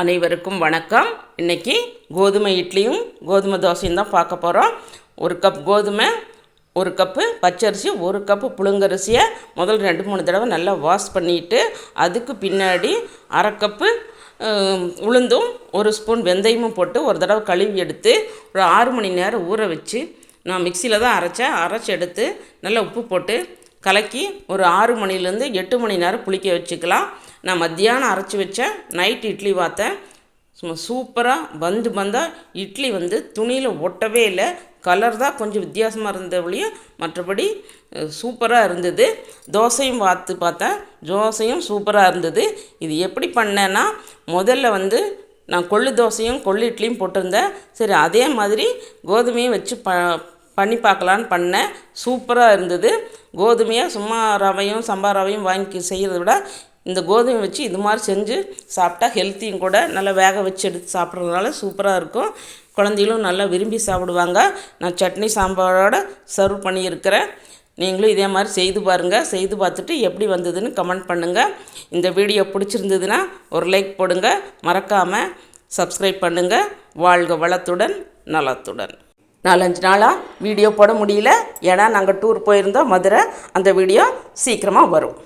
அனைவருக்கும் வணக்கம். இன்றைக்கி கோதுமை இட்லியும் கோதுமை தோசையும் தான் பார்க்க போகிறோம். 1 கப் கோதுமை, 1 கப்பு பச்சரிசி, 1 கப்பு புழுங்கரிசியை முதல் 2-3 தடவை நல்லா வாஷ் பண்ணிவிட்டு, அதுக்கு பின்னாடி 1/2 கப்பு உளுந்தும் 1 ஸ்பூன் வெந்தயமும் போட்டு ஒரு தடவை கழுவி எடுத்து ஒரு 6 மணி நேரம் ஊற வச்சு, நான் மிக்சியில் தான் அரைச்சி எடுத்து நல்லா உப்பு போட்டு கலக்கி ஒரு 6 மணிலேருந்து 8 மணி நேரம் புளிக்க வச்சுக்கலாம். நான் மத்தியானம் அரைச்சி வச்சேன். நைட் இட்லி பார்த்தேன். சும்மா சூப்பராக பந்தாக இட்லி துணியில் ஒட்டவே இல்லை. கலர் தான் கொஞ்சம் வித்தியாசமாக இருந்தபடியும் மற்றபடி சூப்பராக இருந்தது. தோசையும் பார்த்தேன். தோசையும் சூப்பராக இருந்தது. இது எப்படி பண்ணேன்னா, முதல்ல நான் கொள்ளு தோசையும் கொள்ளு இட்லியும் போட்டிருந்தேன். சரி, அதே மாதிரி கோதுமையும் வச்சு பண்ணி பார்க்கலான்னு பண்ணேன். சூப்பராக இருந்தது. கோதுமையை சும்மா ரவையும் சம்பா ரவையும் வாங்கி செய்கிறத விட இந்த கோதுமை வச்சு இது மாதிரி செஞ்சு சாப்பிட்டா ஹெல்த்தியும் கூட. நல்லா வேக வச்சு எடுத்து சாப்பிட்றதுனால சூப்பராக இருக்கும். குழந்தைகளும் நல்லா விரும்பி சாப்பிடுவாங்க. நான் சட்னி சாம்பாரோடு சர்வ் பண்ணியிருக்கிறேன். நீங்களும் இதே மாதிரி செய்து பாருங்கள். செய்து பார்த்துட்டு எப்படி வந்ததுன்னு கமெண்ட் பண்ணுங்கள். இந்த வீடியோ பிடிச்சிருந்ததுன்னா ஒரு லைக் போடுங்க. மறக்காமல் சப்ஸ்கிரைப் பண்ணுங்கள். வாழ்க வளத்துடன் நலத்துடன். 4-5 நாளாக வீடியோ போட முடியல. ஏன்னா நாங்கள் டூர் போயிருந்தோம் மதுரை. அந்த வீடியோ சீக்கிரமாக வரும்.